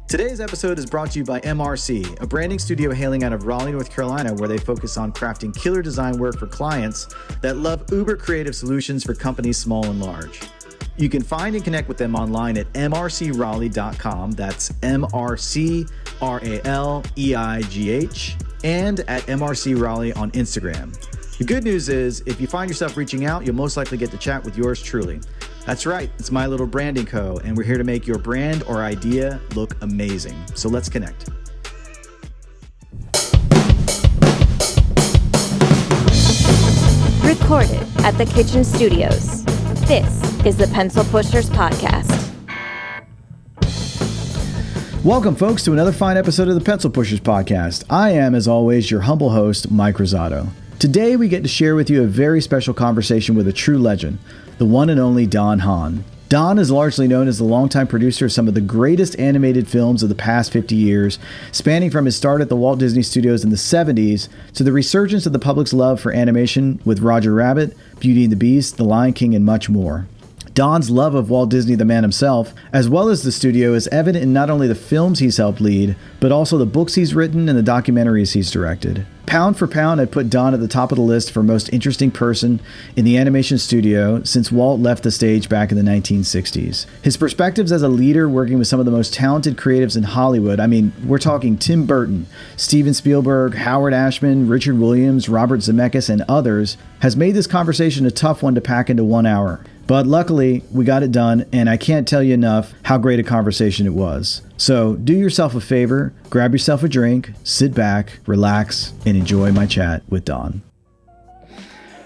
Today's episode is brought to you by MRC, a branding studio hailing out of Raleigh, North Carolina, where they focus on crafting killer design work for clients that love uber creative solutions for companies small and large. You can find and connect with them online at mrcraleigh.com. That's MRCRALEIGH, and at MRC Raleigh on Instagram. The good news is, if you find yourself reaching out, you'll most likely get to chat with yours truly. That's right, it's My Little Branding Co., and we're here to make your brand or idea look amazing. So let's connect. Recorded at the Kitchen Studios. This is the Pencil Pushers Podcast. Welcome, folks, to another fine episode of the Pencil Pushers Podcast. I am, as always, your humble host, Mike Rosado. Today, we get to share with you a very special conversation with a true legend, the one and only Don Hahn. Don is largely known as the longtime producer of some of the greatest animated films of the past 50 years, spanning from his start at the Walt Disney Studios in the 70s to the resurgence of the public's love for animation with Roger Rabbit, Beauty and the Beast, The Lion King, and much more. Don's love of Walt Disney, the man himself, as well as the studio, is evident in not only the films he's helped lead, but also the books he's written and the documentaries he's directed. Pound for pound, I'd put Don at the top of the list for most interesting person in the animation studio since Walt left the stage back in the 1960s. His perspectives as a leader working with some of the most talented creatives in Hollywood, I mean, we're talking Tim Burton, Steven Spielberg, Howard Ashman, Richard Williams, Robert Zemekis, and others, has made this conversation a tough one to pack into 1 hour. But luckily, we got it done, and I can't tell you enough how great a conversation it was. So do yourself a favor, grab yourself a drink, sit back, relax, and enjoy my chat with Don.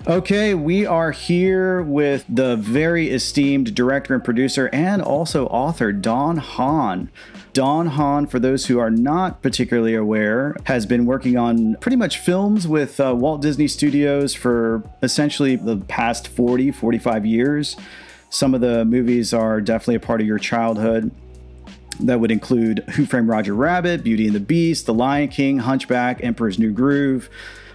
Okay, we are here with the very esteemed director and producer and also author, Don Hahn. Don Hahn, for those who are not particularly aware, has been working on pretty much films with Walt Disney Studios for essentially the past 45 years. Some of the movies are definitely a part of your childhood. That would include Who Framed Roger Rabbit, Beauty and the Beast, The Lion King, Hunchback, Emperor's New Groove,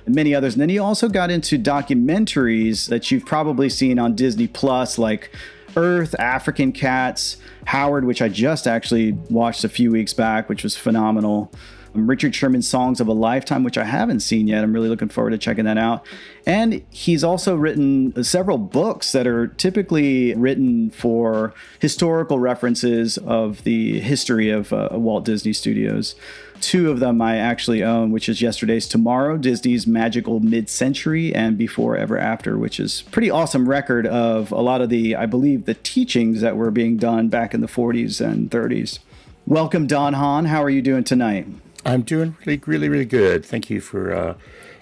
and many others. And then he also got into documentaries that you've probably seen on Disney Plus, like Earth, African Cats, Howard, which I just actually watched a few weeks back, which was phenomenal. Richard Sherman's Songs of a Lifetime, which I haven't seen yet. I'm really looking forward to checking that out. And he's also written several books that are typically written for historical references of the history of Walt Disney Studios. Two of them I actually own, which is Yesterday's Tomorrow, Disney's Magical Mid-Century, and Before Ever After, which is a pretty awesome record of a lot of the, I believe, the teachings that were being done back in the 40s and 30s. Welcome, Don Hahn. How are you doing tonight? I'm doing really good. Thank you for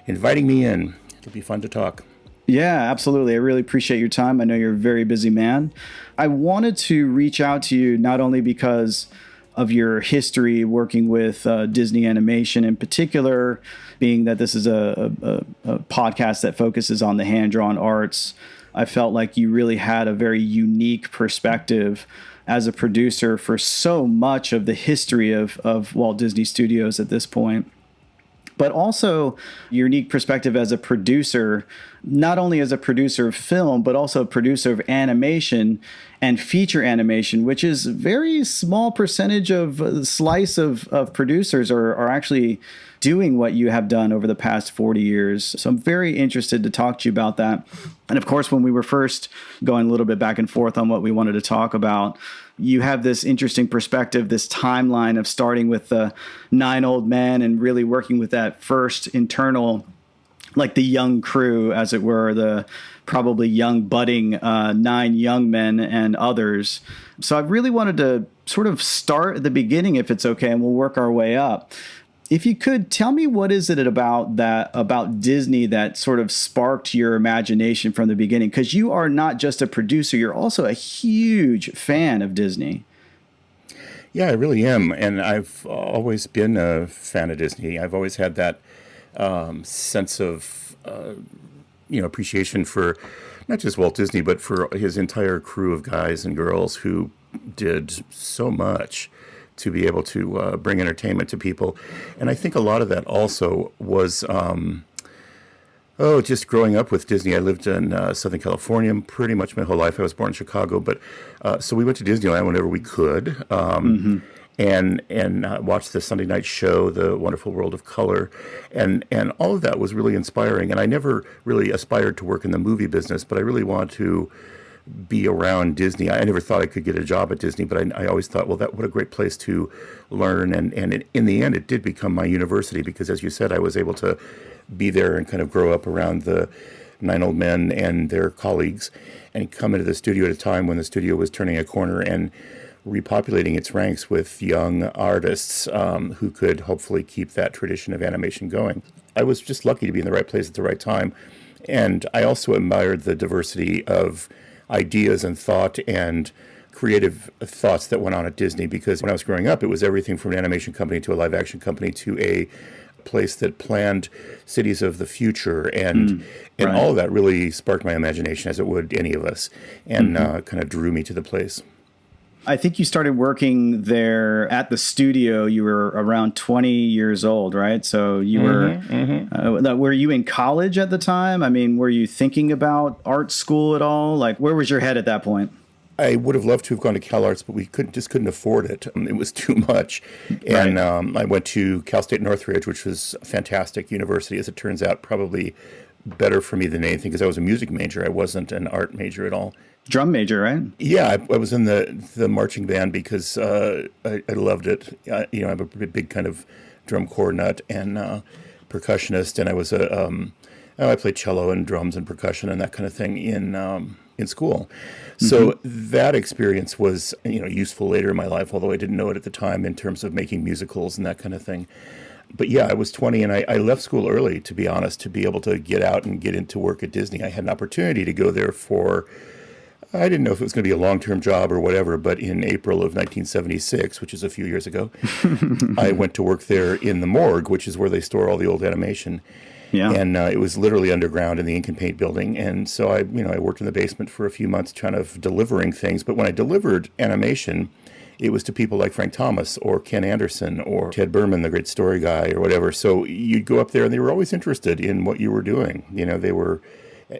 inviting me in. It'll be fun to talk. Yeah, absolutely. I really appreciate your time. I know you're a very busy man. I wanted to reach out to you not only because of your history working with Disney animation in particular, being that this is a podcast that focuses on the hand-drawn arts. I felt like you really had a very unique perspective as a producer for so much of the history of Walt Disney Studios at this point. But also your unique perspective as a producer, not only as a producer of film, but also a producer of animation and feature animation, which is a very small percentage of slice of producers are actually doing what you have done over the past 40 years. So I'm very interested to talk to you about that. And of course, when we were first going a little bit back and forth on what we wanted to talk about, you have this interesting perspective, this timeline of starting with the 9 old men and really working with that first internal, like the young crew, as it were, the probably young budding 9 young men and others. So I really wanted to sort of start at the beginning, if it's okay, and we'll work our way up. If you could tell me, what is it about Disney that sort of sparked your imagination from the beginning? Because you are not just a producer, you're also a huge fan of Disney. Yeah, I really am. And I've always been a fan of Disney. I've always had that sense of, appreciation for not just Walt Disney, but for his entire crew of guys and girls who did so much to be able to bring entertainment to people. And I think a lot of that also was just growing up with Disney. I lived in Southern California pretty much my whole life. I was born in Chicago, but so we went to Disneyland whenever we could. and watched the Sunday night show, The Wonderful World of Color, and all of that was really inspiring. And I never really aspired to work in the movie business, but I really wanted to be around Disney. I never thought I could get a job at Disney, but I always thought, well, what a great place to learn. And in the end, it did become my university because, as you said, I was able to be there and kind of grow up around the 9 old men and their colleagues and come into the studio at a time when the studio was turning a corner and repopulating its ranks with young artists who could hopefully keep that tradition of animation going. I was just lucky to be in the right place at the right time. And I also admired the diversity of ideas and thought and creative thoughts that went on at Disney, because when I was growing up, it was everything from an animation company to a live action company to a place that planned cities of the future, and right. all of that really sparked my imagination, as it would any of us, and kind of drew me to the place. I think you started working there at the studio. You were around 20 years old, right? So you were you in college at the time? I mean, were you thinking about art school at all? Like, where was your head at that point? I would have loved to have gone to CalArts, but we couldn't afford it. It was too much. And I went to Cal State Northridge, which was a fantastic university, as it turns out, probably better for me than anything, because I was a music major. I wasn't an art major at all. Drum major, right? Yeah, I was in the marching band because I loved it. I'm a big kind of drum corps nut and percussionist, and I was I played cello and drums and percussion and that kind of thing in school. So that experience was useful later in my life, although I didn't know it at the time in terms of making musicals and that kind of thing. But yeah, I was 20 and I left school early, to be honest, to be able to get out and get into work at Disney. I had an opportunity to go there for, I didn't know if it was going to be a long-term job or whatever, but in April of 1976, which is a few years ago, I went to work there in the morgue, which is where they store all the old animation. Yeah. And it was literally underground in the ink and paint building. And so I worked in the basement for a few months trying to delivering things. But when I delivered animation, it was to people like Frank Thomas or Ken Anderson or Ted Berman, the great story guy, or whatever. So you'd go up there and they were always interested in what you were doing. They were...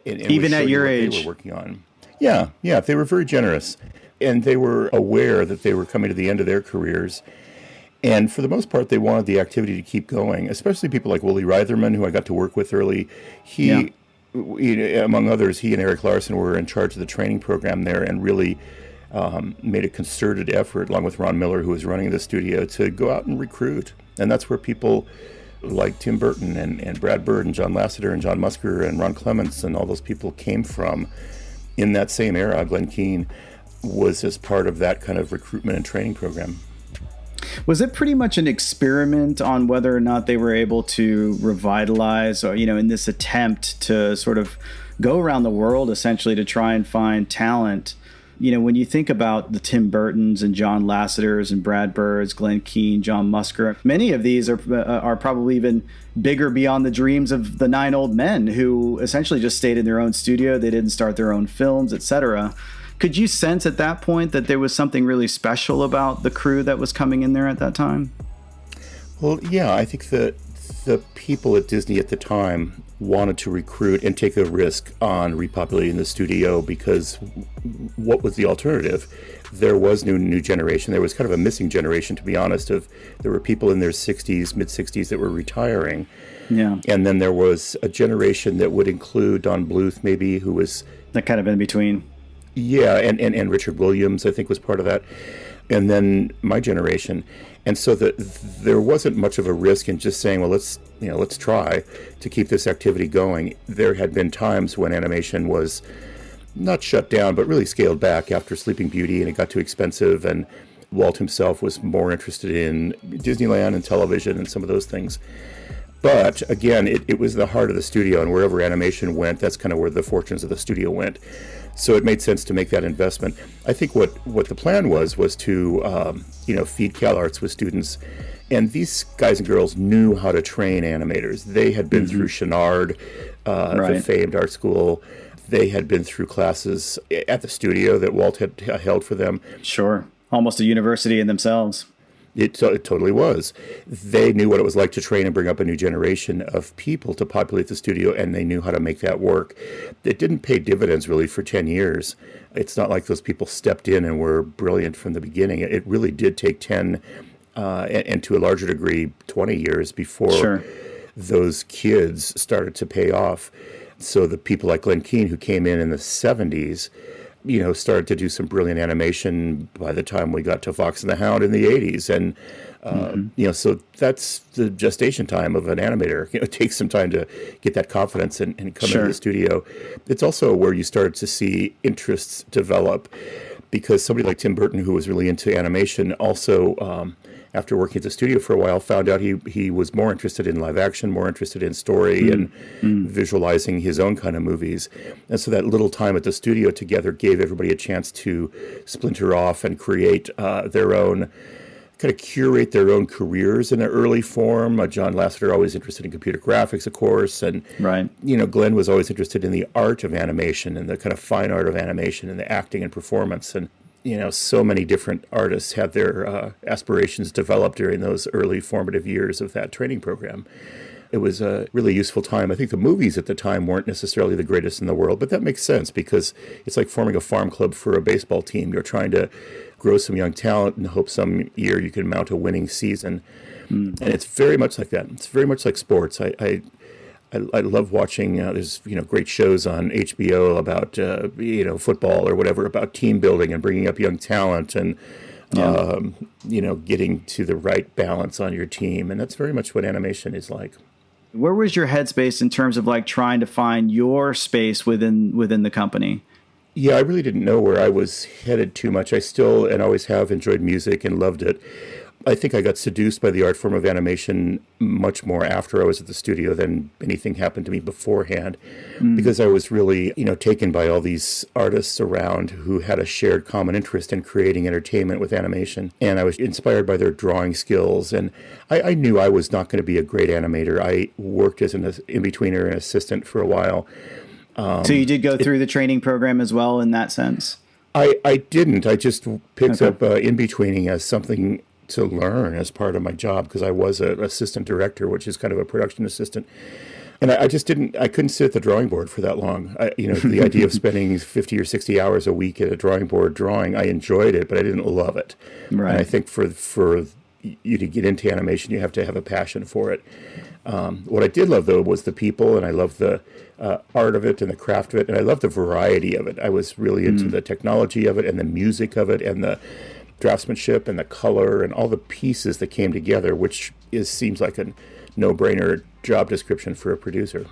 Even at your age. They were working on. Yeah, they were very generous, and they were aware that they were coming to the end of their careers, and for the most part, they wanted the activity to keep going, especially people like Willie Reitherman, who I got to work with early. He, among others, he and Eric Larson were in charge of the training program there and really made a concerted effort, along with Ron Miller, who was running the studio, to go out and recruit, and that's where people like Tim Burton and Brad Bird and John Lasseter and John Musker and Ron Clements and all those people came from. In that same era, Glenn Keane was as part of that kind of recruitment and training program. Was it pretty much an experiment on whether or not they were able to revitalize, or, in this attempt to sort of go around the world, essentially, to try and find talent? When you think about the Tim Burtons and John Lasseters and Brad Birds, Glenn Keane, John Musker, many of these are probably even bigger beyond the dreams of the 9 old men who essentially just stayed in their own studio. They didn't start their own films, etc. Could you sense at that point that there was something really special about the crew that was coming in there at that time? Well, yeah, I think that the people at Disney at the time wanted to recruit and take a risk on repopulating the studio, because what was the alternative? There was no new generation. There was kind of a missing generation, to be honest. There were people in their 60s, mid-60s that were retiring. Yeah. And then there was a generation that would include Don Bluth, maybe, who was... That kind of in between. Yeah, and Richard Williams, I think, was part of that. And then my generation. And so there wasn't much of a risk in just saying, well, let's try to keep this activity going. There had been times when animation was not shut down, but really scaled back after Sleeping Beauty, and it got too expensive, and Walt himself was more interested in Disneyland and television and some of those things. But again, it was the heart of the studio, and wherever animation went, that's kind of where the fortunes of the studio went. So it made sense to make that investment. I think what the plan was to feed CalArts with students, and these guys and girls knew how to train animators. They had been through Chenard, the famed art school. They had been through classes at the studio that Walt had held for them. Sure, almost a university in themselves. It totally was. They knew what it was like to train and bring up a new generation of people to populate the studio, and they knew how to make that work. It didn't pay dividends really for 10 years. It's not like those people stepped in and were brilliant from the beginning. It really did take 10 and to a larger degree, 20 years before Sure. those kids started to pay off. So the people like Glenn Keane, who came in the 70s, started to do some brilliant animation by the time we got to Fox and the Hound in the 80s. And, so that's the gestation time of an animator. It takes some time to get that confidence and come into the studio. It's also where you start to see interests develop, because somebody like Tim Burton, who was really into animation, also, after working at the studio for a while, found out he was more interested in live action, more interested in story and visualizing his own kind of movies. And so that little time at the studio together gave everybody a chance to splinter off and create their own, kind of curate their own careers in an early form. John Lasseter, always interested in computer graphics, of course. And, Glenn was always interested in the art of animation and the kind of fine art of animation and the acting and performance. And so many different artists had their aspirations developed during those early formative years of that training program. It was a really useful time. I think the movies at the time weren't necessarily the greatest in the world, but that makes sense because it's like forming a farm club for a baseball team. You're trying to grow some young talent and hope some year you can mount a winning season. And it's very much like that. It's very much like sports. I love watching, there's, great shows on HBO about, football or whatever, about team building and bringing up young talent and, getting to the right balance on your team. And that's very much what animation is like. Where was your headspace in terms of like trying to find your space within the company? Yeah, I really didn't know where I was headed too much. I still and always have enjoyed music and loved it. I think I got seduced by the art form of animation much more after I was at the studio than anything happened to me beforehand, because I was really, taken by all these artists around who had a shared common interest in creating entertainment with animation. And I was inspired by their drawing skills. And I knew I was not going to be a great animator. I worked as an in-betweener and assistant for a while. So you did go through the training program as well in that sense? I didn't. I just picked up in-betweening as something to learn as part of my job, because I was an assistant director, which is kind of a production assistant. And I couldn't sit at the drawing board for that long. The idea of spending 50 or 60 hours a week at a drawing board drawing, I enjoyed it, but I didn't love it. Right. And I think for you to get into animation, you have to have a passion for it. What I did love, though, was the people, and I loved the art of it and the craft of it, and I loved the variety of it. I was really into the technology of it and the music of it and the draftsmanship and the color and all the pieces that came together, which seems like a no-brainer job description for a producer.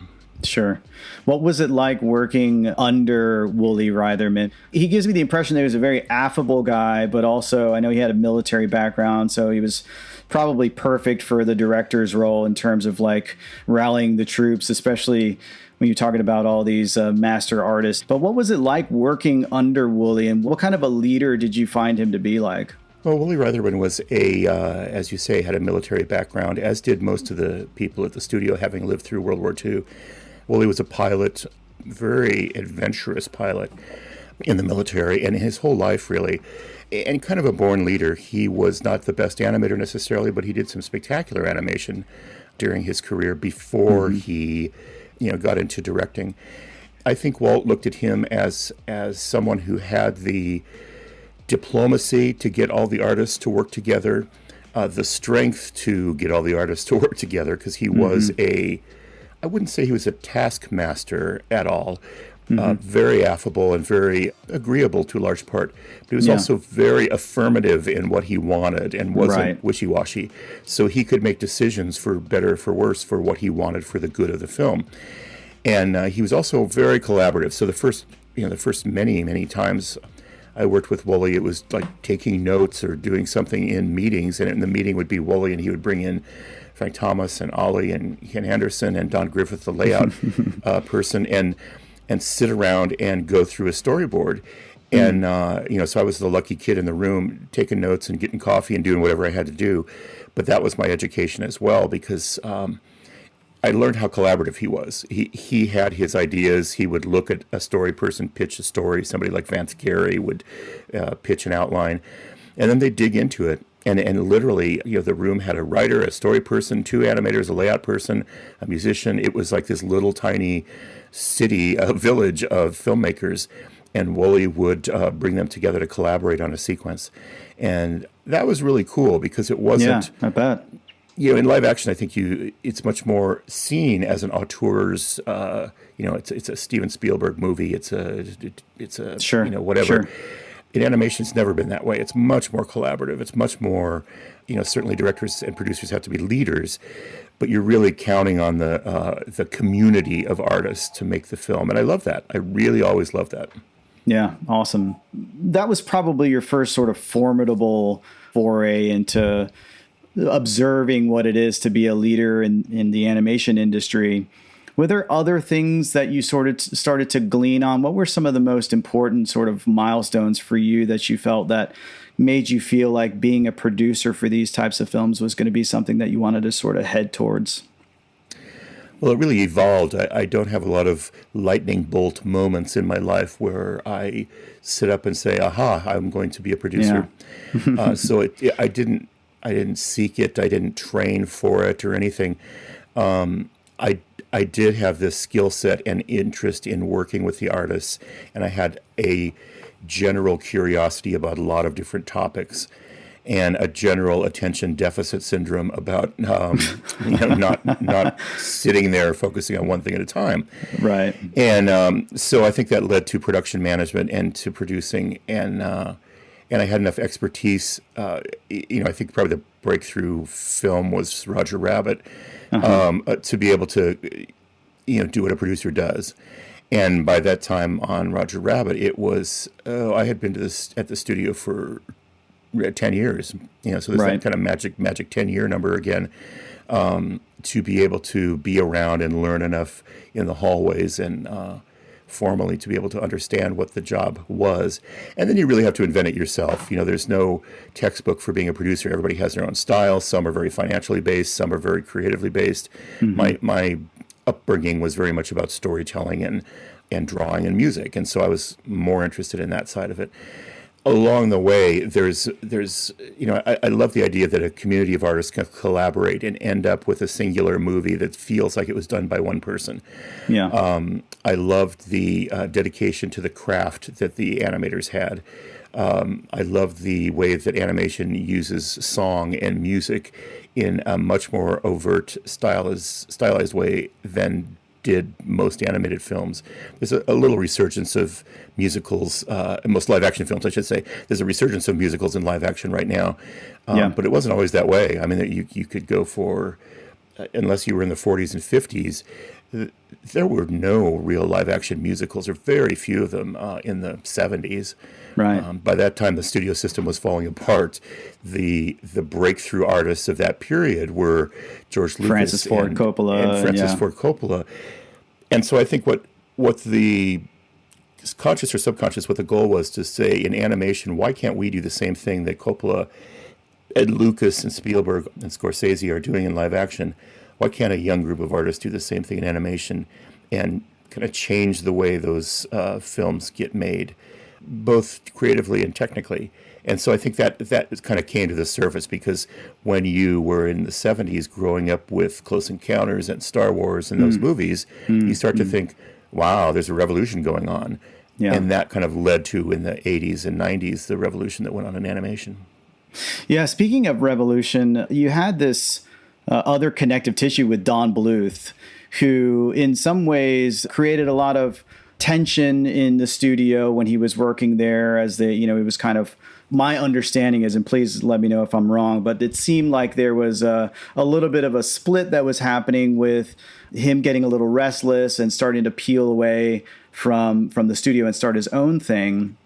Sure. What was it like working under Woolie Reitherman? He gives me the impression that he was a very affable guy, but also I know he had a military background, so he was probably perfect for the director's role in terms of like rallying the troops, especially when you're talking about all these master artists. But what was it like working under Woolie, and what kind of a leader did you find him to be like? Well, Woolie Reitherman was as you say, had a military background, as did most of the people at the studio, having lived through World War II. Woolie was a pilot, very adventurous pilot in the military, and his whole life, really, and kind of a born leader. He was not the best animator necessarily, but he did some spectacular animation during his career before he got into directing. I think Walt looked at him as someone who had the diplomacy to get all the artists to work together, the strength to get all the artists to work together, because he was I wouldn't say he was a taskmaster at all, very affable and very agreeable to a large part, but he was also very affirmative in what he wanted and wasn't wishy-washy. So he could make decisions, for better or for worse, for what he wanted for the good of the film. And he was also very collaborative. So the first many times I worked with Woolie, it was like taking notes or doing something in meetings, and in the meeting would be Woolie, and he would bring in Frank Thomas and Ollie and Ken Anderson and Don Griffith, the layout person, and sit around and go through a storyboard. And, so I was the lucky kid in the room taking notes and getting coffee and doing whatever I had to do. But that was my education as well, because I learned how collaborative he was. He had his ideas. He would look at a story person, pitch a story. Somebody like Vance Gary would pitch an outline, and then they'd dig into it. And literally, the room had a writer, a story person, 2 animators, a layout person, a musician. It was like this little tiny city, a village of filmmakers. and Wooly would bring them together to collaborate on a sequence. And that was really cool because it wasn't... Yeah, I bet. In live action, I think it's much more seen as an auteur's, it's a Steven Spielberg movie. It's a sure, whatever. Sure. In animation, it's never been that way. It's much more collaborative. It's much more, certainly directors and producers have to be leaders, but you're really counting on the community of artists to make the film. And I love that. I really always love that. Yeah, awesome. That was probably your first sort of formidable foray into observing what it is to be a leader in the animation industry. Were there other things that you sort of started to glean on? What were some of the most important sort of milestones for you that you felt that made you feel like being a producer for these types of films was going to be something that you wanted to sort of head towards? Well, it really evolved. I don't have a lot of lightning bolt moments in my life where I sit up and say, aha, I'm going to be a producer. Yeah. So I didn't seek it. I didn't train for it or anything. I did have this skill set and interest in working with the artists, and I had a general curiosity about a lot of different topics, and a general attention deficit syndrome about not sitting there focusing on one thing at a time. Right. And so I think that led to production management and to producing, and I had enough expertise. I think probably the breakthrough film was Roger Rabbit, to be able to, do what a producer does. And by that time on Roger Rabbit, it was I had been at the studio for 10 years. So there's that kind of magic 10-year number again, to be able to be around and learn enough in the hallways and formally to be able to understand what the job was. And then you really have to invent it yourself. There's no textbook for being a producer. Everybody has their own style. Some are very financially based. Some are very creatively based. Mm-hmm. My upbringing was very much about storytelling and drawing and music. And so I was more interested in that side of it. Along the way, there's I love the idea that a community of artists can collaborate and end up with a singular movie that feels like it was done by one person. Yeah. I loved the dedication to the craft that the animators had. I loved the way that animation uses song and music in a much more overt, stylized way than did most animated films. There's a little resurgence of musicals, most live action films, I should say. There's a resurgence of musicals in live action right now, but it wasn't always that way. I mean, you could go for, unless you were in the 40s and 50s, there were no real live action musicals, or very few of them in the 70s. Right. By that time, the studio system was falling apart. The breakthrough artists of that period were George Lucas, Francis Ford Coppola. And so I think what the conscious or subconscious, what the goal was to say in animation, why can't we do the same thing that Coppola and Lucas and Spielberg and Scorsese are doing in live action? Why can't a young group of artists do the same thing in animation and kind of change the way those films get made, both creatively and technically? And so I think that kind of came to the surface because when you were in the 70s growing up with Close Encounters and Star Wars and those movies, you start to think, wow, there's a revolution going on. Yeah. And that kind of led to, in the 80s and 90s, the revolution that went on in animation. Yeah, speaking of revolution, you had this other connective tissue with Don Bluth, who in some ways created a lot of tension in the studio when he was working there, as he was kind of, my understanding is, and please let me know if I'm wrong, but it seemed like there was a little bit of a split that was happening with him getting a little restless and starting to peel away from the studio and start his own thing.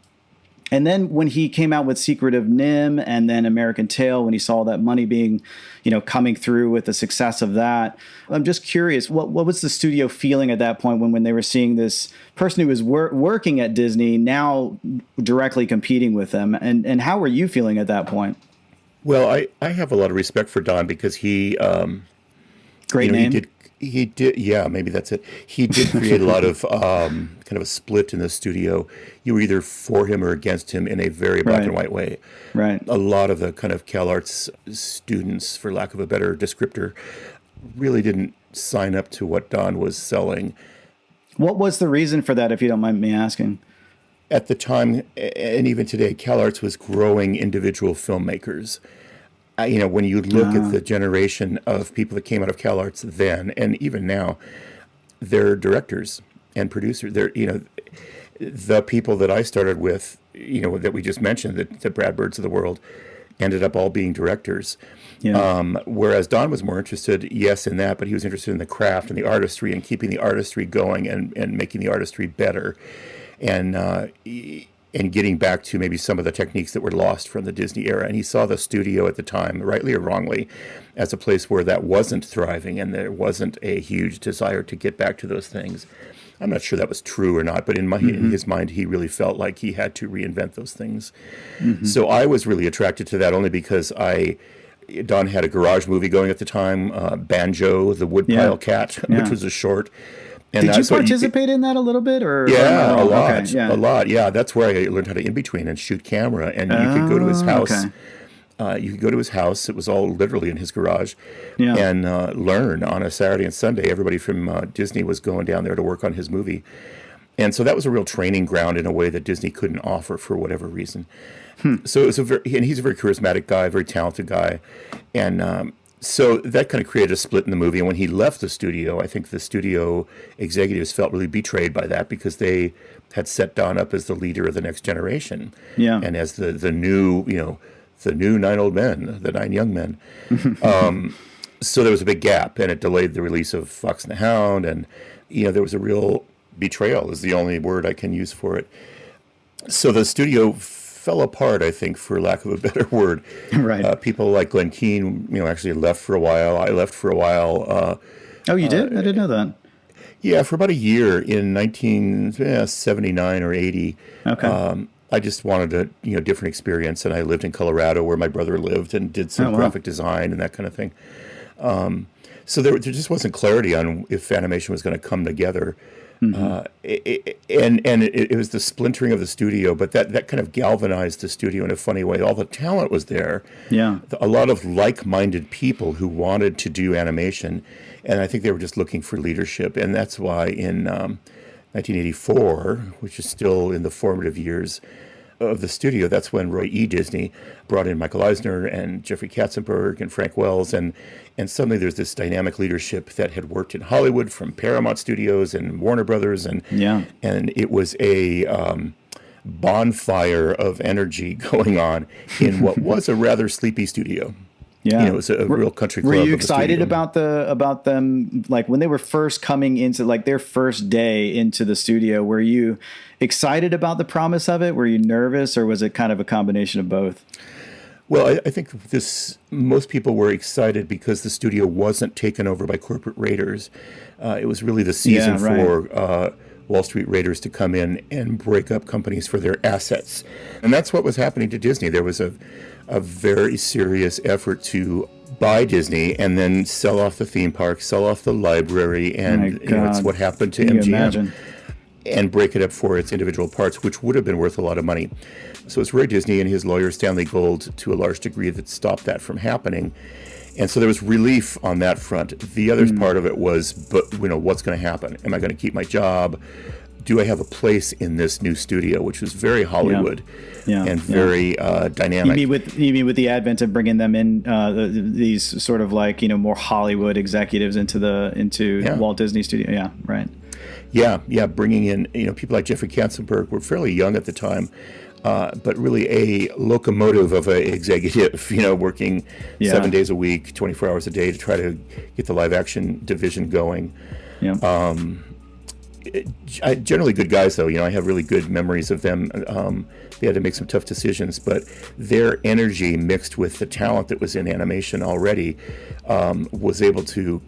And then when he came out with Secret of Nim and then American Tail, when he saw that money being, coming through with the success of that, I'm just curious, what was the studio feeling at that point when they were seeing this person who was working at Disney now directly competing with them? And how were you feeling at that point? Well, I have a lot of respect for Don because he... Great name. He did, yeah, maybe that's it. He did create a lot of kind of a split in the studio. You were either for him or against him in a very black and white way. Right. A lot of the kind of CalArts students, for lack of a better descriptor, really didn't sign up to what Don was selling. What was the reason for that, if you don't mind me asking? at the time, and even today, CalArts was growing individual filmmakers. When you look at the generation of people that came out of CalArts then, and even now, they're directors and producers. They're, the people that I started with, that we just mentioned, the Brad Birds of the world, ended up all being directors. Yeah. Whereas Don was more interested, yes, in that, but he was interested in the craft and the artistry and keeping the artistry going and making the artistry better. And getting back to maybe some of the techniques that were lost from the Disney era. And he saw the studio at the time, rightly or wrongly, as a place where that wasn't thriving and there wasn't a huge desire to get back to those things. I'm not sure that was true or not, but in his mind, he really felt like he had to reinvent those things. Mm-hmm. So I was really attracted to that only because Don had a garage movie going at the time, Banjo, the Woodpile Cat, which was a short. And did you participate in that a little bit, or a lot? Okay, a lot. Yeah, that's where I learned how to in between and shoot camera. And you could go to his house. Okay. You could go to his house. It was all literally in his garage, and learn on a Saturday and Sunday. Everybody from Disney was going down there to work on his movie, and so that was a real training ground in a way that Disney couldn't offer for whatever reason. So it was and he's a very charismatic guy, very talented guy, and. So that kind of created a split in the movie. And when he left the studio, I think the studio executives felt really betrayed by that because they had set Don up as the leader of the next generation. Yeah. And as the new, the new 9 old men, the 9 young men. So there was a big gap, and it delayed the release of Fox and the Hound. And, there was a real betrayal is the only word I can use for it. So the studio fell apart, I think, for lack of a better word. Right. People like Glenn Keane, actually left for a while. I left for a while. Oh, you did? I didn't know that. Yeah, for about a year in 1979 or 80. Okay. I just wanted a different experience, and I lived in Colorado where my brother lived and did some graphic design and that kind of thing. So there just wasn't clarity on if animation was going to come together. Mm-hmm. It was the splintering of the studio, but that kind of galvanized the studio in a funny way. All the talent was there. Yeah. A lot of like-minded people who wanted to do animation, and I think they were just looking for leadership. And that's why in 1984, which is still in the formative years of the studio, that's when Roy E. Disney brought in Michael Eisner and Jeffrey Katzenberg and Frank Wells, and suddenly there's this dynamic leadership that had worked in Hollywood from Paramount Studios and Warner Brothers, and it was a bonfire of energy going on in what was a rather sleepy studio. Yeah, it was a real country club. Were you excited about them, like when they were first coming into like their first day into the studio? Were you excited about the promise of it? Were you nervous, or was it kind of a combination of both? Well, I think most people were excited because the studio wasn't taken over by corporate raiders. It was really the season for Wall Street raiders to come in and break up companies for their assets. And that's what was happening to Disney. There was a very serious effort to buy Disney and then sell off the theme park, sell off the library, and it's what happened to MGM. And break it up for its individual parts, which would have been worth a lot of money. So it's Roy Disney and his lawyer, Stanley Gold, to a large degree that stopped that from happening. And so there was relief on that front. The other part of it was, but what's going to happen? Am I going to keep my job? Do I have a place in this new studio, which was very Hollywood and very dynamic? You mean with the advent of bringing them in, these sort of like more Hollywood executives into Walt Disney Studio? Yeah, right. Yeah, bringing in people like Jeffrey Katzenberg were fairly young at the time, but really a locomotive of an executive, working 7 days a week, 24 hours a day to try to get the live action division going. Yeah. Generally good guys, though. I have really good memories of them. They had to make some tough decisions, but their energy mixed with the talent that was in animation already was able to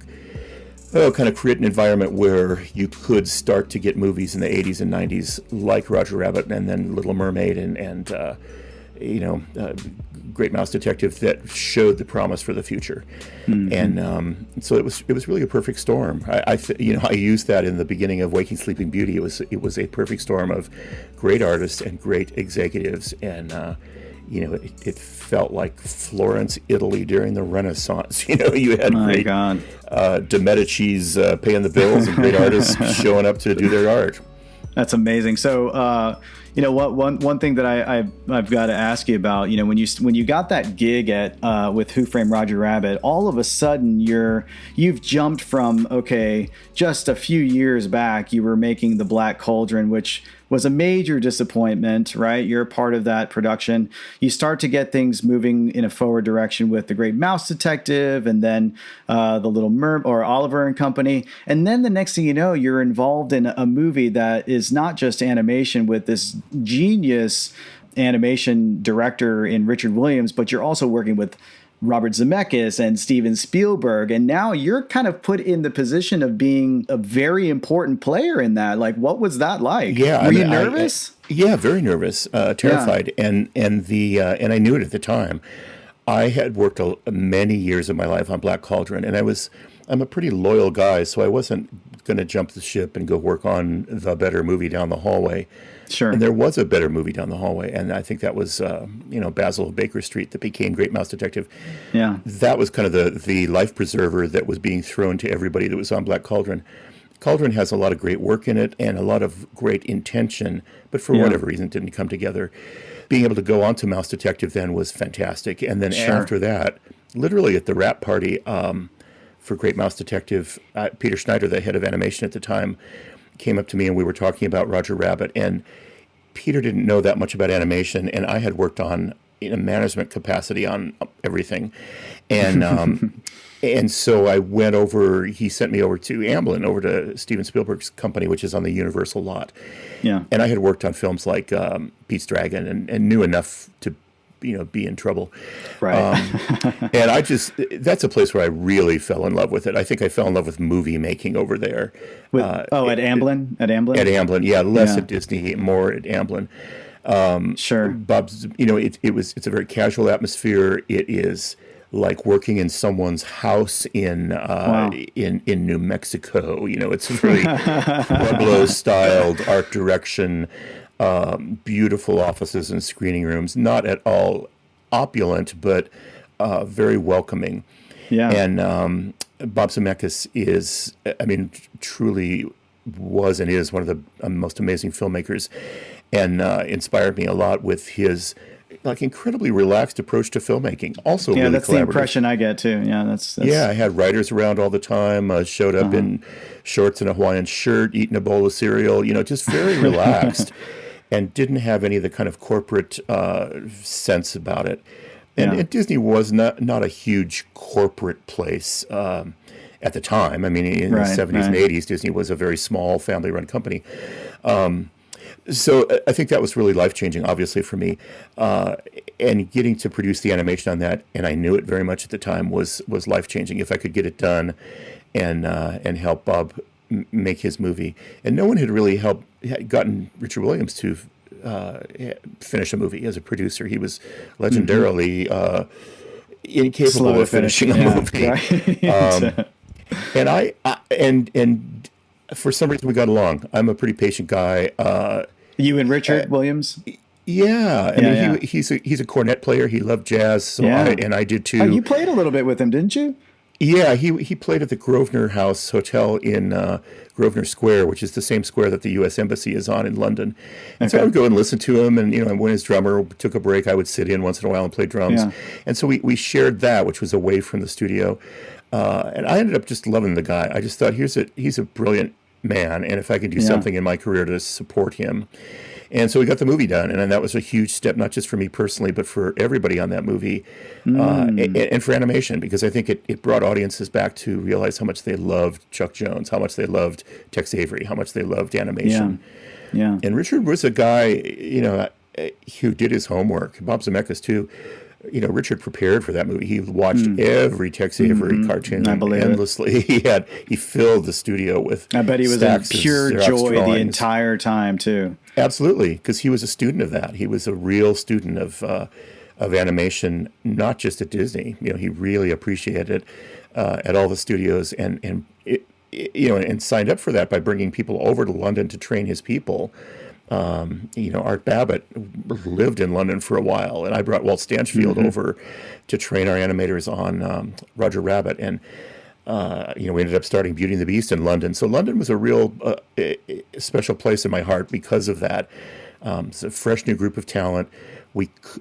kind of create an environment where you could start to get movies in the 80s and 90s like Roger Rabbit and then Little Mermaid and Great Mouse Detective that showed the promise for the future. Mm-hmm. And so it was really a perfect storm. I used that in the beginning of Waking Sleeping Beauty. It was a perfect storm of great artists and great executives, and it felt like Florence, Italy during the Renaissance. You had De Medici's paying the bills and great artists showing up to do their art. That's amazing. So You know what? One thing that I've got to ask you about. You know, when you got that gig at with Who Framed Roger Rabbit, all of a sudden you've jumped from just a few years back you were making The Black Cauldron, which was a major disappointment, right? You're a part of that production. You start to get things moving in a forward direction with The Great Mouse Detective, and then The Little Mermaid, or Oliver and Company. And then the next thing you know, you're involved in a movie that is not just animation with this genius animation director in Richard Williams, but you're also working with Robert Zemekis and Steven Spielberg, and now you're kind of put in the position of being a very important player in that. Like, what was that like? Yeah, were you nervous? Yeah, very nervous, terrified, yeah. and I knew it at the time. I had worked many years of my life on Black Cauldron, and I'm a pretty loyal guy, so I wasn't going to jump the ship and go work on the better movie down the hallway. Sure. And there was a better movie down the hallway, and I think that was, Basil of Baker Street that became Great Mouse Detective. Yeah. That was kind of the life preserver that was being thrown to everybody that was on Black Cauldron. Cauldron has a lot of great work in it and a lot of great intention, but for whatever reason it didn't come together. Being able to go on to Mouse Detective then was fantastic. And then after that, literally at the wrap party for Great Mouse Detective, Peter Schneider, the head of animation at the time, came up to me and we were talking about Roger Rabbit, and Peter didn't know that much about animation, and I had worked on in a management capacity on everything, and and so I went over. He sent me over to Amblin, over to Steven Spielberg's company, which is on the Universal lot. Yeah, and I had worked on films like Pete's Dragon, and knew enough to be in trouble. Right. And that's a place where I really fell in love with it. I think I fell in love with movie making over there. At Amblin? At Amblin? At Amblin, yeah. Less at Disney, more at Amblin. Sure. Bob's, it's a very casual atmosphere. It is like working in someone's house in New Mexico. It's really Pueblo-styled art direction. Beautiful offices and screening rooms, not at all opulent, but very welcoming. Yeah. And Bob Zemekis truly was and is one of the most amazing filmmakers, and inspired me a lot with his incredibly relaxed approach to filmmaking. Also, really that's the impression I get too. Yeah, that's I had writers around all the time. Showed up in shorts and a Hawaiian shirt, eating a bowl of cereal. Just very relaxed. And didn't have any of the kind of corporate sense about it. And Disney was not a huge corporate place at the time. I mean, in the 70s and 80s, Disney was a very small family-run company. So I think that was really life-changing, obviously, for me. And getting to produce the animation on that, and I knew it very much at the time, was life-changing. If I could get it done and help Bob make his movie. And no one had really gotten Richard Williams to finish a movie as a producer. He was legendarily incapable of finishing a movie. Right. And for some reason we got along. I'm a pretty patient guy. You and Richard Williams? Yeah. I mean, he's a cornet player. He loved jazz, so I did too. You played a little bit with him, didn't you? Yeah, he played at the Grosvenor House Hotel in Grosvenor Square, which is the same square that the U.S. Embassy is on in London. And so I would go and listen to him, and when his drummer took a break, I would sit in once in a while and play drums. Yeah. And so we shared that, which was away from the studio. And I ended up just loving the guy. I just thought he's a brilliant man, and if I could do something in my career to support him. And so we got the movie done, and that was a huge step, not just for me personally, but for everybody on that movie, and for animation, because I think it brought audiences back to realize how much they loved Chuck Jones, how much they loved Tex Avery, how much they loved animation. Yeah. And Richard was a guy, who did his homework. Bob Zemekis too. Richard prepared for that movie. He watched every Tex Avery cartoon endlessly. He filled the studio with. I bet he was in pure joy the entire time too. Absolutely, because he was a student of that. He was a real student of animation, not just at Disney. He really appreciated it at all the studios, and signed up for that by bringing people over to London to train his people. Art Babbitt lived in London for a while, and I brought Walt Stanchfield over to train our animators on Roger Rabbit, and we ended up starting Beauty and the Beast in London. So London was a real special place in my heart because of that. It's a fresh new group of talent.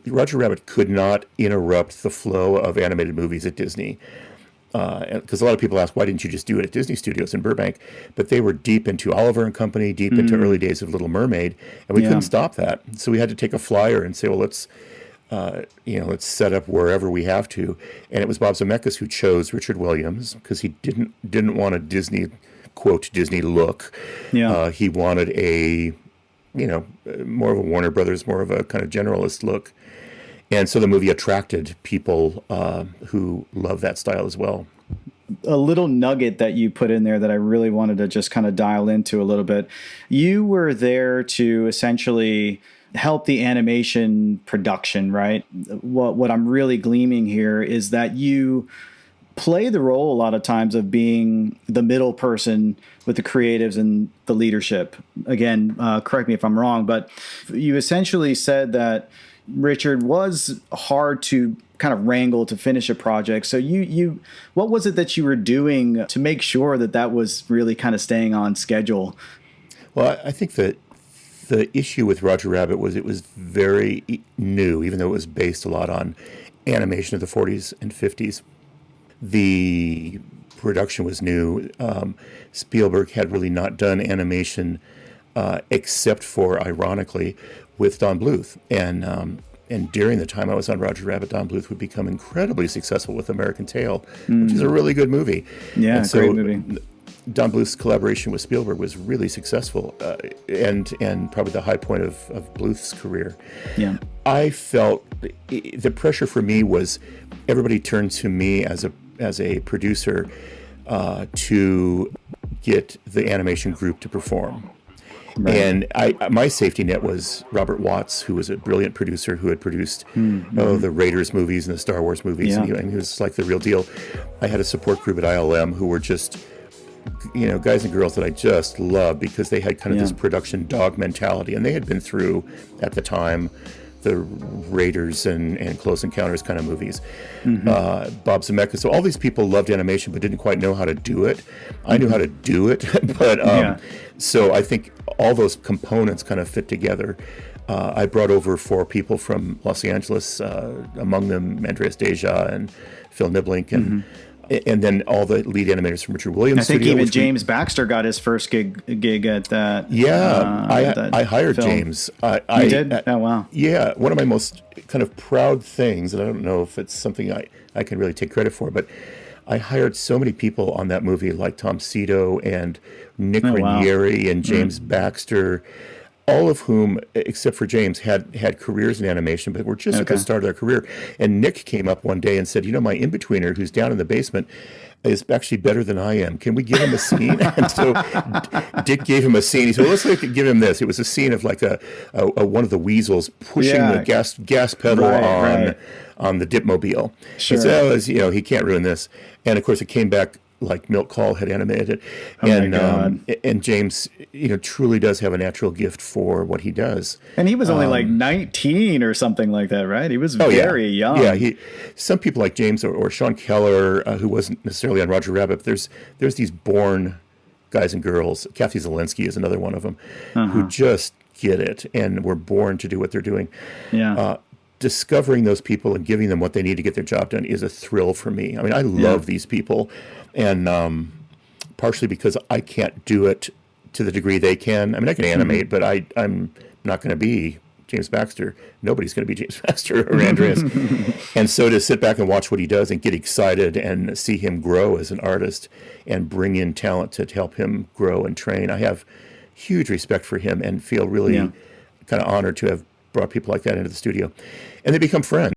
Roger Rabbit could not interrupt the flow of animated movies at Disney. Because a lot of people ask, why didn't you just do it at Disney Studios in Burbank? But they were deep into Oliver and Company, deep into early days of Little Mermaid, and we couldn't stop that. So we had to take a flyer and say, well, let's set up wherever we have to. And it was Bob Zemekis who chose Richard Williams because he didn't want a Disney, quote, Disney look. Yeah. He wanted more of a Warner Brothers, more of a kind of generalist look. And so the movie attracted people who love that style as well. A little nugget that you put in there that I really wanted to just kind of dial into a little bit. You were there to essentially help the animation production, right? What I'm really gleaming here is that you play the role a lot of times of being the middle person with the creatives and the leadership. Again, correct me if I'm wrong, but you essentially said that Richard was hard to kind of wrangle to finish a project. So you what was it that you were doing to make sure that was really kind of staying on schedule? Well, I think that the issue with Roger Rabbit was it was very new, even though it was based a lot on animation of the 40s and 50s. The production was new. Spielberg had really not done animation except for, ironically, with Don Bluth. And during the time I was on Roger Rabbit, Don Bluth would become incredibly successful with American Tail, which is a really good movie. Yeah, and so great movie. Don Bluth's collaboration with Spielberg was really successful and probably the high point of Bluth's career. Yeah, I felt the pressure for me was everybody turned to me as a producer to get the animation group to perform. Right. And my safety net was Robert Watts, who was a brilliant producer who had produced the Raiders movies and the Star Wars movies, and he was like the real deal. I had a support group at ILM who were just, guys and girls that I just loved because they had kind of this production dog mentality, and they had been through, at the time, the Raiders and Close Encounters kind of movies. Bob Zemekis. So all these people loved animation but didn't quite know how to do it. I knew how to do it, but so I think all those components kind of fit together. I brought over 4 people from Los Angeles, among them Andreas Deja and Phil Niblink, and then all the lead animators from Richard Williams. I think Studio, even James Baxter got his first gig at that. Yeah, I hired film. James. You did? Oh, wow. Yeah, one of my most kind of proud things, and I don't know if it's something I can really take credit for, but I hired so many people on that movie, like Tom Cito and Nick Ranieri and James Baxter, all of whom, except for James, had careers in animation, but were just at the start of their career. And Nick came up one day and said, my in-betweener, who's down in the basement, is actually better than I am. Can we give him a scene? And so Dick gave him a scene. He said, well, let's give him this. It was a scene of like a one of the weasels pushing the gas pedal on the Dipmobile. Sure. He said, he can't ruin this. And of course, it came back like Milt Kahl had animated it. And James, truly does have a natural gift for what he does. And he was only like 19 or something like that, right? He was very young. Yeah, some people like James or Sean Keller, who wasn't necessarily on Roger Rabbit, but there's these born guys and girls. Kathy Zielinski is another one of them, who just get it and were born to do what they're doing. Yeah. Discovering those people and giving them what they need to get their job done is a thrill for me. I mean, I love these people, and partially because I can't do it to the degree they can. I mean, I can animate, but I'm not going to be James Baxter. Nobody's going to be James Baxter or Andreas. And so to sit back and watch what he does and get excited and see him grow as an artist and bring in talent to help him grow and train, I have huge respect for him and feel really kind of honored to have brought people like that into the studio. And they become friends.